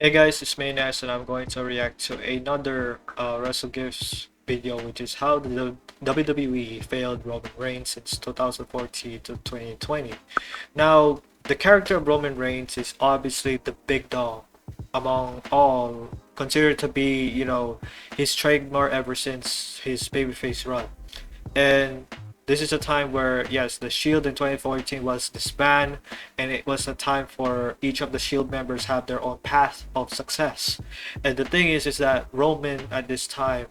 Hey guys, it's Maynas and I'm going to react to another Wrestle Gifts video, which is how the WWE failed Roman Reigns since 2014 to 2020. Now, the character of Roman Reigns is obviously the big dog among all, considered to be, his trademark ever since his babyface run. And this is a time where, yes, the Shield in 2014 was disbanded, and it was a time for each of the Shield members have their own path of success. And the thing is that Roman at this time,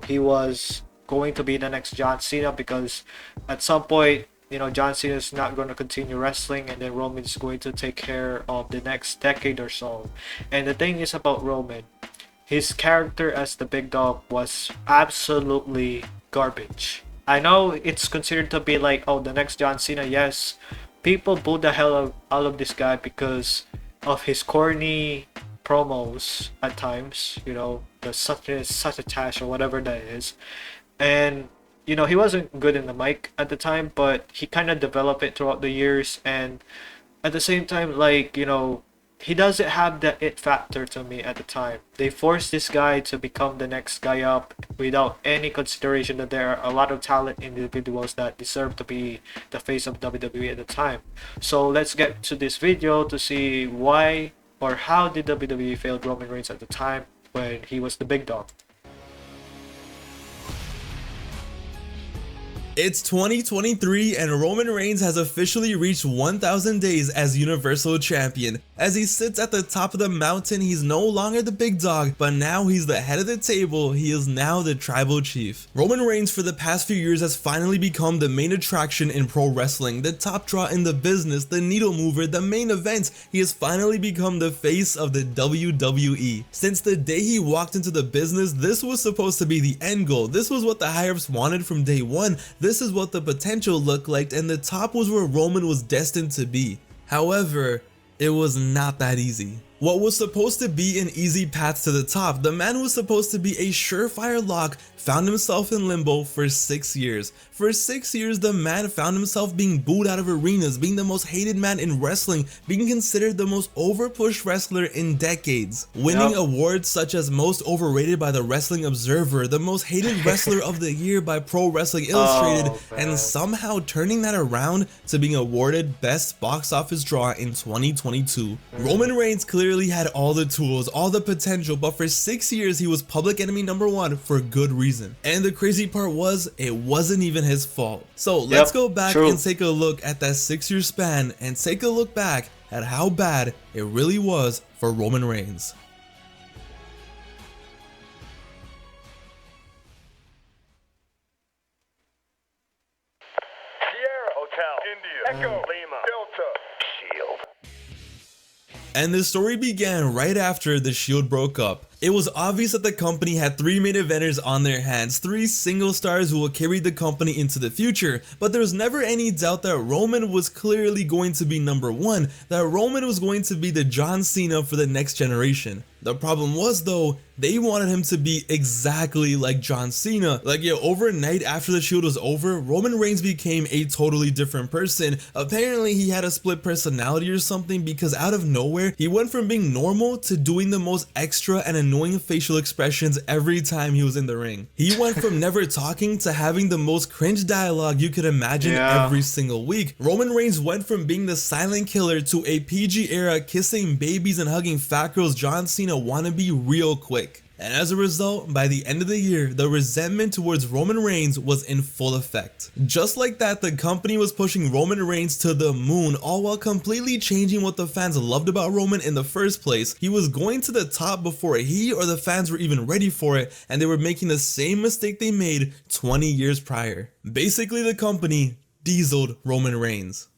he was going to be the next John Cena, because at some point, John Cena is not going to continue wrestling, and then Roman is going to take care of the next decade or so. And the thing is about Roman, his character as the big dog was absolutely garbage. I know it's considered to be like, oh, the next John Cena. Yes, people boo the hell out of this guy because of his corny promos at times. The such a tash or whatever that is, and he wasn't good in the mic at the time, but he kind of developed it throughout the years, and at the same time, like, he doesn't have the it factor to me at the time. They forced this guy to become the next guy up without any consideration that there are a lot of talent individuals that deserve to be the face of WWE at the time. So let's get to this video to see why or how did WWE fail Roman Reigns at the time when he was the big dog. It's 2023 and Roman Reigns has officially reached 1,000 days as Universal Champion. As he sits at the top of the mountain, he's no longer the big dog, but now he's the head of the table. He is now the tribal chief. Roman Reigns for the past few years has finally become the main attraction in pro wrestling, the top draw in the business, the needle mover, the main event. He has finally become the face of the WWE. Since the day he walked into the business, this was supposed to be the end goal. This was what the higher-ups wanted from day one. This is what the potential looked like, and the top was where Roman was destined to be. However, it was not that easy. What was supposed to be an easy path to the top, the man who was supposed to be a surefire lock, found himself in limbo for 6 years. For 6 years, the man found himself being booed out of arenas, being the most hated man in wrestling, being considered the most overpushed wrestler in decades, winning awards such as most overrated by the Wrestling Observer, the most hated wrestler of the year by Pro Wrestling Illustrated, and somehow turning that around to being awarded best box office draw in 2022. Roman Reigns clearly had all the tools, all the potential, but for 6 years he was public enemy #1 for good reason. And the crazy part was, it wasn't even his fault. So let's go back and take a look at that 6-year span and take a look back at how bad it really was for Roman Reigns. Sierra Hotel, India, Echo, Lima, Delta, Shield. And the story began right after the Shield broke up. It was obvious that the company had 3 main eventers on their hands, 3 single stars who will carry the company into the future, but there was never any doubt that Roman was clearly going to be #1, that Roman was going to be the John Cena for the next generation. The problem was, though, they wanted him to be exactly like John Cena. Like, yeah, overnight after the Shield was over, Roman Reigns became a totally different person. Apparently, he had a split personality or something, because out of nowhere, he went from being normal to doing the most extra and annoying facial expressions every time he was in the ring. He went from never talking to having the most cringe dialogue you could imagine every single week. Roman Reigns went from being the silent killer to a PG era kissing babies and hugging fat girls John Cena wannabe real quick. And as a result, by the end of the year, the resentment towards Roman Reigns was in full effect. Just like that, the company was pushing Roman Reigns to the moon, all while completely changing what the fans loved about Roman in the first place. He was going to the top before he or the fans were even ready for it, and they were making the same mistake they made 20 years prior. Basically, the company dieseled Roman Reigns.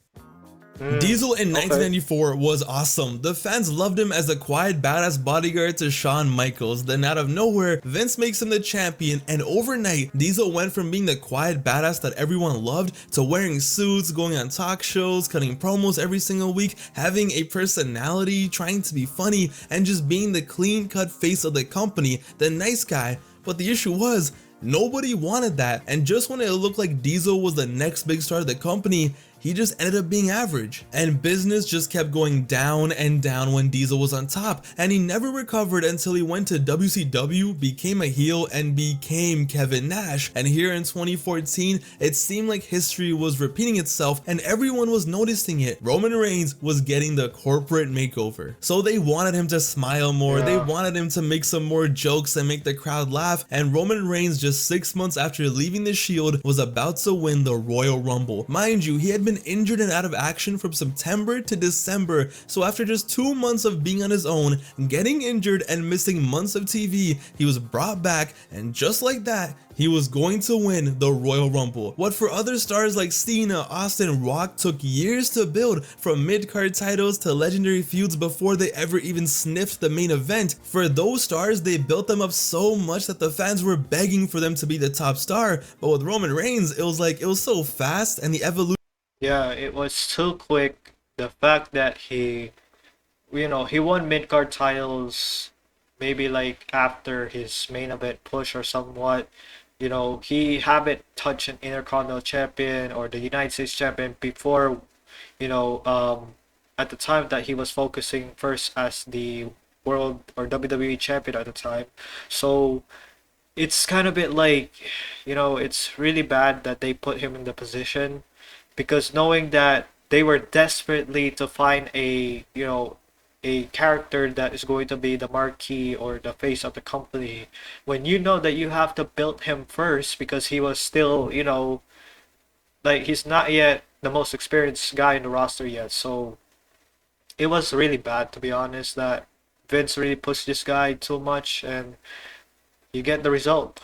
Diesel in 1994 was awesome. The fans loved him as the quiet badass bodyguard to Shawn Michaels. Then out of nowhere, Vince makes him the champion, and overnight, Diesel went from being the quiet badass that everyone loved to wearing suits, going on talk shows, cutting promos every single week, having a personality, trying to be funny, and just being the clean-cut face of the company, the nice guy. But the issue was, nobody wanted that, and just when it looked like Diesel was the next big star of the company, he just ended up being average. And business just kept going down and down when Diesel was on top, and he never recovered until he went to WCW, became a heel, and became Kevin Nash. And here in 2014, it seemed like history was repeating itself and everyone was noticing it. Roman Reigns was getting the corporate makeover. So they wanted him to smile more, they wanted him to make some more jokes and make the crowd laugh, and Roman Reigns, just 6 months after leaving the Shield, was about to win the Royal Rumble. Mind you, he had been injured and out of action from September to December, so after just 2 months of being on his own, getting injured and missing months of TV, he was brought back, and just like that, he was going to win the Royal Rumble. What for other stars like Cena, Austin, Rock took years to build, from mid-card titles to legendary feuds before they ever even sniffed the main event, for those stars, they built them up so much that the fans were begging for them to be the top star. But with Roman Reigns, it was so fast, and the evolution. Yeah, it was too quick. The fact that he won mid-card titles maybe like after his main event push or somewhat. He haven't touched an Intercontinental Champion or the United States Champion before, at the time that he was focusing first as the World or WWE Champion at the time. So it's kind of bit like, it's really bad that they put him in the position, because knowing that they were desperately to find a character that is going to be the marquee or the face of the company, when you know that you have to build him first, because he was still, like, he's not yet the most experienced guy in the roster yet. So it was really bad, to be honest, that Vince really pushed this guy too much, and you get the result.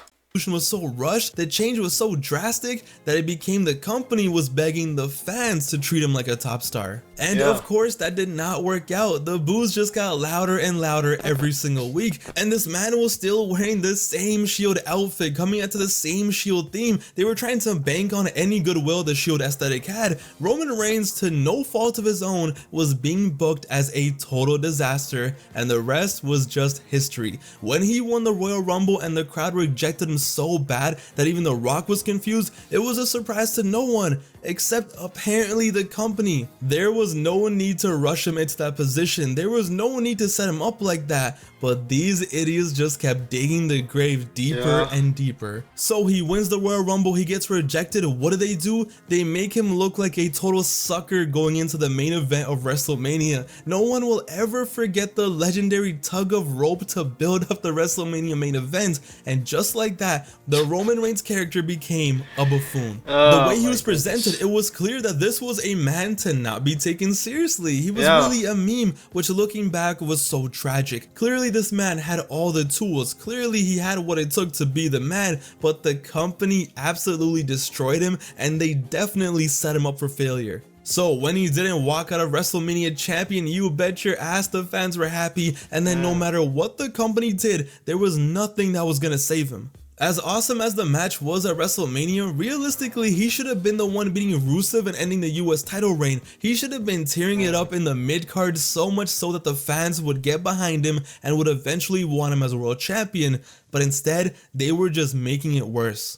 Was so rushed, the change was so drastic that it became the company was begging the fans to treat him like a top star. And of course, that did not work out. The boos just got louder and louder every single week, and this man was still wearing the same Shield outfit, coming out to the same Shield theme. They were trying to bank on any goodwill the Shield aesthetic had. Roman Reigns, to no fault of his own, was being booked as a total disaster, and the rest was just history. When he won the Royal Rumble and the crowd rejected him so bad that even The Rock was confused, it was a surprise to no one except apparently the company. There was no need to rush him into that position. There was no need to set him up like that, but these idiots just kept digging the grave deeper and deeper. So he wins the Royal Rumble, he gets rejected. What do? They make him look like a total sucker going into the main event of WrestleMania. No one will ever forget the legendary tug of rope to build up the WrestleMania main event, and just like that, the Roman Reigns character became a buffoon. The way he was presented, it was clear that this was a man to not be taken seriously. He was really a meme, which looking back was so tragic. Clearly this man had all the tools, clearly he had what it took to be the man, but the company absolutely destroyed him, and they definitely set him up for failure. So when he didn't walk out of WrestleMania champion, you bet your ass the fans were happy, and then no matter what the company did, there was nothing that was gonna save him. As awesome as the match was at WrestleMania, realistically he should have been the one beating Rusev and ending the US title reign. He should have been tearing it up in the mid-card, so much so that the fans would get behind him and would eventually want him as a world champion, but instead they were just making it worse.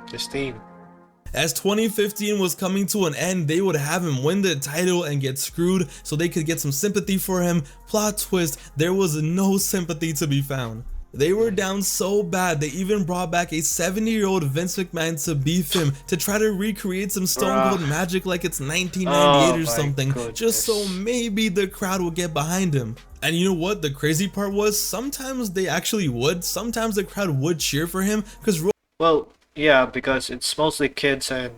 This team. As 2015 was coming to an end, they would have him win the title and get screwed so they could get some sympathy for him. Plot twist, there was no sympathy to be found. They were down so bad they even brought back a 70-year-old Vince McMahon to beef him, to try to recreate some Stone Cold magic like it's 1998 or something, just so maybe the crowd would get behind him. And you know what the crazy part was? Sometimes they actually would. Sometimes the crowd would cheer for him because yeah, because it's mostly kids and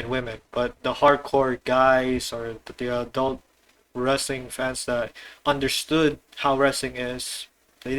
women, but the hardcore guys or the adult wrestling fans that understood how wrestling is, they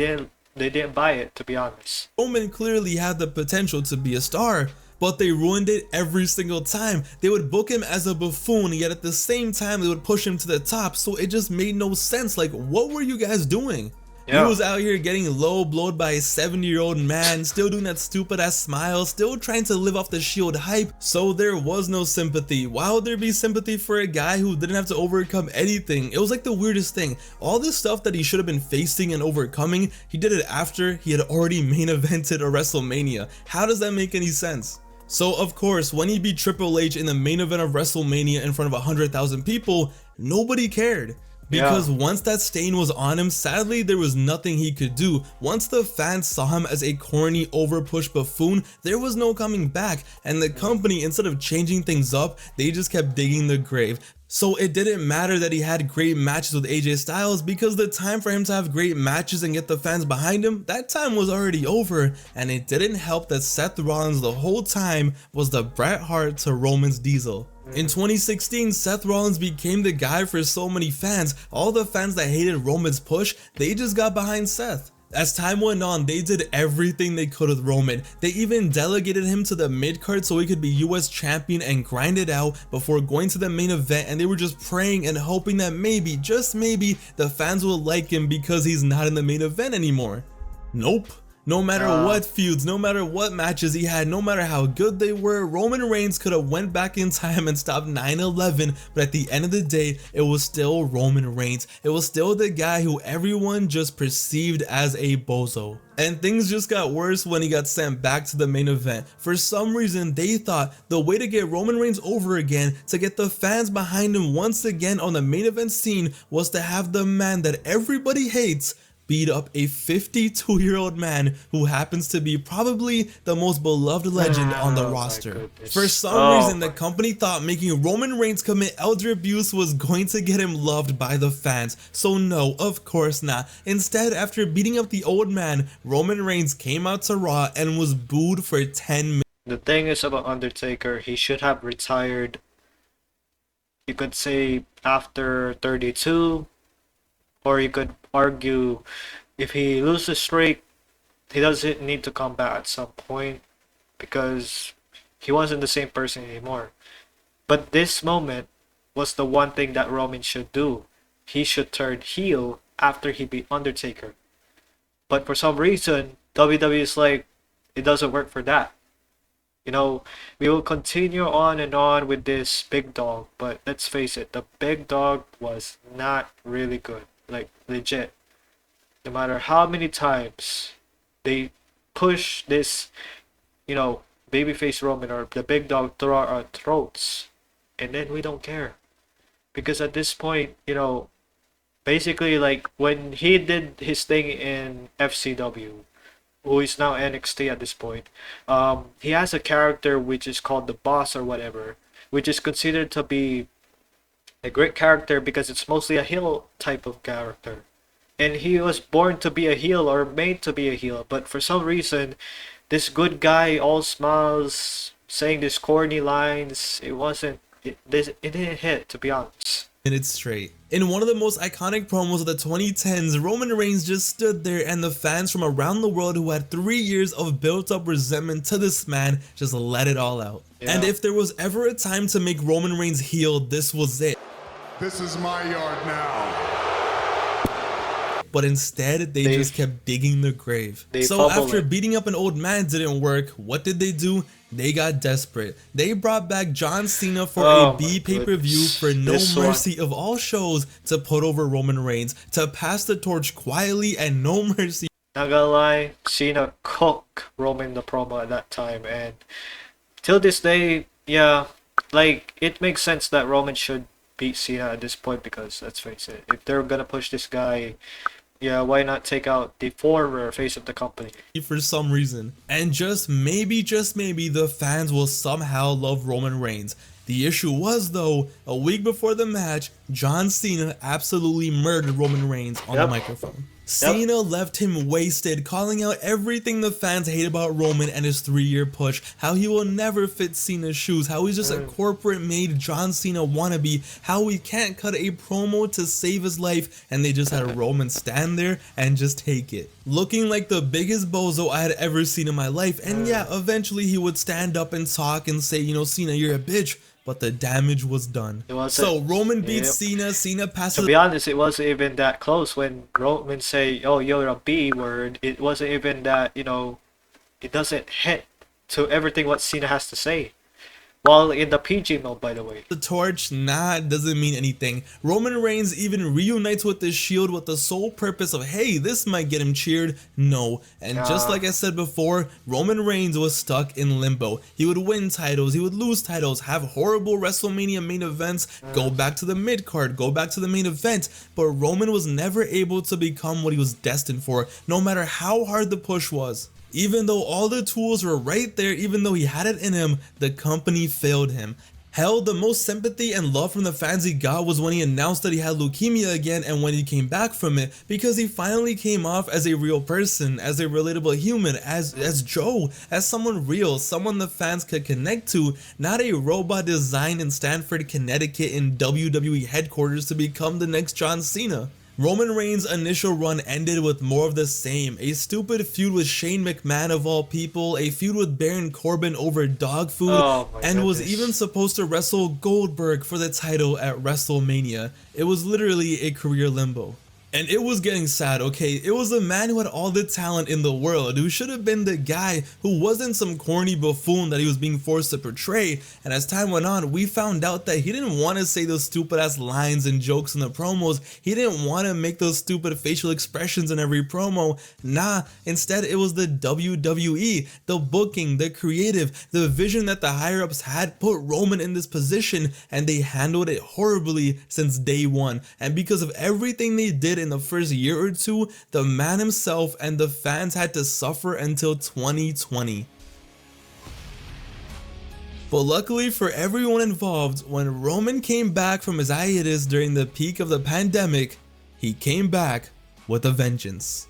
didn't buy it, to be honest. Roman clearly had the potential to be a star, but they ruined it every single time. They would book him as a buffoon, yet at the same time they would push him to the top, so it just made no sense. Like, what were you guys doing? He was out here getting low blowed by a 70-year-old man, still doing that stupid ass smile, still trying to live off the Shield hype, so there was no sympathy. Why would there be sympathy for a guy who didn't have to overcome anything? It was like the weirdest thing. All this stuff that he should have been facing and overcoming, he did it after he had already main evented a WrestleMania. How does that make any sense? So of course, when he beat Triple H in the main event of WrestleMania in front of 100,000 people, nobody cared. Because Yeah. once that stain was on him, sadly there was nothing he could do. Once the fans saw him as a corny, overpushed buffoon, there was no coming back, and the company, instead of changing things up, they just kept digging the grave. So it didn't matter that he had great matches with AJ Styles, because the time for him to have great matches and get the fans behind him, that time was already over. And it didn't help that Seth Rollins the whole time was the Bret Hart to Roman's Diesel. In 2016, Seth Rollins became the guy for so many fans. All the fans that hated Roman's push, they just got behind Seth. As time went on, they did everything they could with Roman. They even delegated him to the mid-card so he could be US champion and grind it out before going to the main event, and they were just praying and hoping that maybe, just maybe, the fans will like him because he's not in the main event anymore. Nope. No matter what feuds, no matter what matches he had, no matter how good they were, Roman Reigns could have went back in time and stopped 9/11, but at the end of the day, it was still Roman Reigns. It was still the guy who everyone just perceived as a bozo. And things just got worse when he got sent back to the main event. For some reason, they thought the way to get Roman Reigns over again, to get the fans behind him once again on the main event scene, was to have the man that everybody hates beat up a 52-year-old man who happens to be probably the most beloved legend on the roster. For some reason, the company thought making Roman Reigns commit elder abuse was going to get him loved by the fans. So no, of course not. Instead, after beating up the old man, Roman Reigns came out to Raw and was booed for 10 minutes. The thing is about Undertaker, he should have retired, you could say, after 32, or you could argue if he loses the streak, he doesn't need to come back at some point because he wasn't the same person anymore. But this moment was the one thing that Roman should do. He should turn heel after he beat Undertaker. But for some reason, WWE is like, it doesn't work for that. You know, we will continue on and on with this big dog, but let's face it, the big dog was not really good. Like, legit. No matter how many times they push this, babyface Roman or the big dog through our throats, and then we don't care. Because at this point, basically, like, when he did his thing in FCW, who is now NXT at this point, he has a character which is called the Boss or whatever, which is considered to be a great character because it's mostly a heel type of character. And he was born to be a heel or made to be a heel, but for some reason, this good guy, all smiles, saying these corny lines, it didn't hit, to be honest. Minutes straight. In one of the most iconic promos of the 2010s, Roman Reigns just stood there and the fans from around the world who had 3 years of built-up resentment to this man just let it all out. Yeah. And if there was ever a time to make Roman Reigns heel, this was it. This is my yard now. But instead, they just kept digging the grave. So after beating up an old man didn't work, what did they do? They got desperate. They brought back John Cena for a B pay-per-view for No Mercy of all shows to put over Roman Reigns, to pass the torch quietly and No Mercy. Not gonna lie, Cena cooked Roman the promo at that time, and till this day, yeah, like, it makes sense that Roman should beat Cena at this point because, let's face it, if they're gonna push this guy, yeah, why not take out the former face of the company? For some reason. And just maybe, the fans will somehow love Roman Reigns. The issue was, though, a week before the match, John Cena absolutely murdered Roman Reigns on the microphone. Cena left him wasted, calling out everything the fans hate about Roman and his 3-year push, how he will never fit Cena's shoes, how he's just a corporate-made John Cena wannabe, how he can't cut a promo to save his life, and they just had Roman stand there and just take it. Looking like the biggest bozo I had ever seen in my life, and yeah, eventually he would stand up and talk and say, Cena, you're a bitch. But the damage was done. So Roman beats Cena, Cena passes. To be honest, it wasn't even that close. When Roman say, "Oh, you're a B word," it wasn't even that. It doesn't hit to everything what Cena has to say. While in the PG mode, by the way. The torch, nah, it doesn't mean anything. Roman Reigns even reunites with the Shield with the sole purpose of, hey, this might get him cheered. No, and just like I said before, Roman Reigns was stuck in limbo. He would win titles, he would lose titles, have horrible WrestleMania main events, go back to the mid card, go back to the main event, but Roman was never able to become what he was destined for, no matter how hard the push was. Even though all the tools were right there, even though he had it in him, the company failed him. Hell, the most sympathy and love from the fans he got was when he announced that he had leukemia again and when he came back from it, because he finally came off as a real person, as a relatable human, as Joe, as someone real, someone the fans could connect to, not a robot designed in Stamford, Connecticut in WWE headquarters to become the next John Cena. Roman Reigns' initial run ended with more of the same, a stupid feud with Shane McMahon of all people, a feud with Baron Corbin over dog food, and was even supposed to wrestle Goldberg for the title at WrestleMania. It was literally a career limbo. And it was getting sad, okay? It was a man who had all the talent in the world, who should have been the guy who wasn't some corny buffoon that he was being forced to portray. And as time went on, we found out that he didn't want to say those stupid ass lines and jokes in the promos. He didn't want to make those stupid facial expressions in every promo. Nah, instead it was the WWE, the booking, the creative, the vision that the higher ups had put Roman in this position, and they handled it horribly since day one. And because of everything they did in the first year or two, the man himself and the fans had to suffer until 2020. But luckily for everyone involved, when Roman came back from his hiatus during the peak of the pandemic, he came back with a vengeance.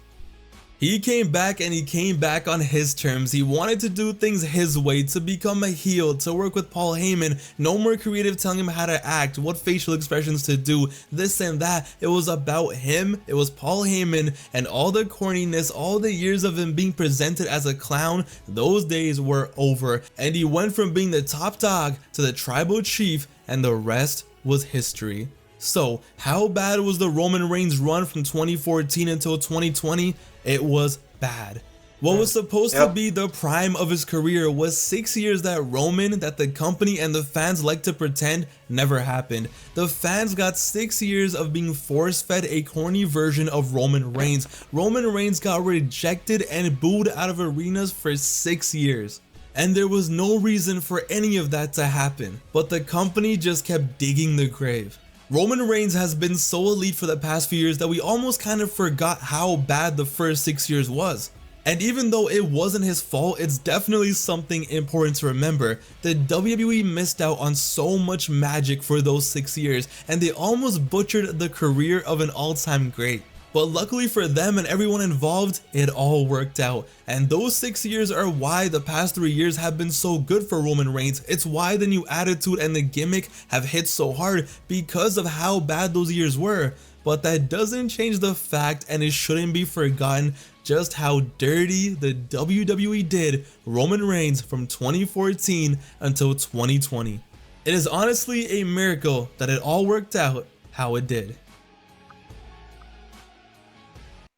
He came back, and he came back on his terms. He wanted to do things his way, to become a heel, to work with Paul Heyman. No more creative telling him how to act, what facial expressions to do, this and that. It was about him, it was Paul Heyman, and all the corniness, all the years of him being presented as a clown, those days were over. And he went from being the top dog to the tribal chief, and the rest was history. So, how bad was the Roman Reigns run from 2014 until 2020? It was bad. What was supposed to be the prime of his career was 6 years that Roman, that the company and the fans like to pretend never happened. The fans got 6 years of being force-fed a corny version of Roman Reigns. Roman Reigns got rejected and booed out of arenas for 6 years. And there was no reason for any of that to happen, but the company just kept digging the grave. Roman Reigns has been so elite for the past few years that we almost kind of forgot how bad the first 6 years was. And even though it wasn't his fault, it's definitely something important to remember. The WWE missed out on so much magic for those 6 years, and they almost butchered the career of an all-time great. But luckily for them and everyone involved, it all worked out. And those 6 years are why the past 3 years have been so good for Roman Reigns. It's why the new attitude and the gimmick have hit so hard, because of how bad those years were. But that doesn't change the fact, and it shouldn't be forgotten, just how dirty the WWE did Roman Reigns from 2014 until 2020. It is honestly a miracle that it all worked out how it did.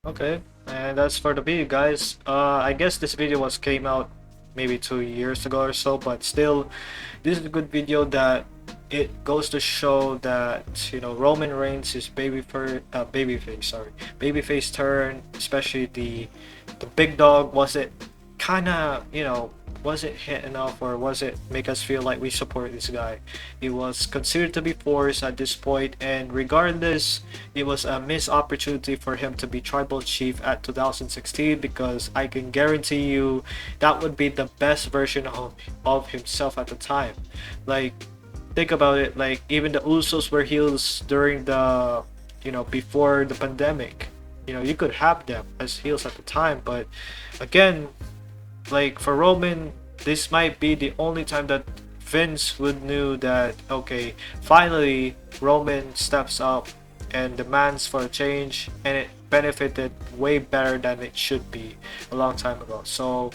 Okay, and that's for the video, guys. I guess this video came out maybe 2 years ago or so, but still, this is a good video that it goes to show that, you know, Roman Reigns is babyface turn, especially the big dog. Was it kind of, you know, was it hit enough, or was it make us feel like we support this guy? It was considered to be forced at this point, and regardless, it was a missed opportunity for him to be tribal chief at 2016, because I can guarantee you that would be the best version of himself at the time. Like, think about it, like even the Usos were heels during the, you know, before the pandemic. You know, you could have them as heels at the time, but again, like for Roman, this might be the only time that Vince would knew that, okay, finally Roman steps up and demands for a change, and it benefited way better than it should be a long time ago. So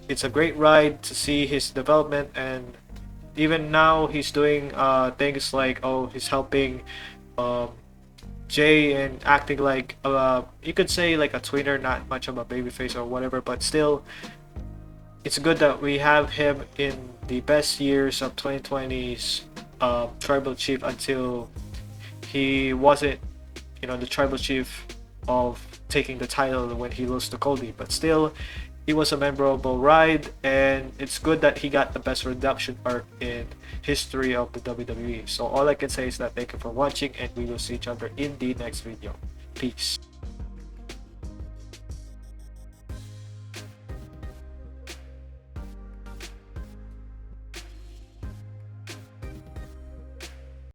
it's a great ride to see his development, and even now he's doing things like, oh, he's helping Jay and acting like you could say like a tweener, not much of a babyface or whatever, but still it's good that we have him in the best years of 2020's tribal chief until he wasn't, the tribal chief of taking the title when he lost to Cody. But still, it was a memorable ride, and it's good that he got the best redemption arc in history of the WWE. So all I can say is that thank you for watching, and we will see each other in the next video. Peace.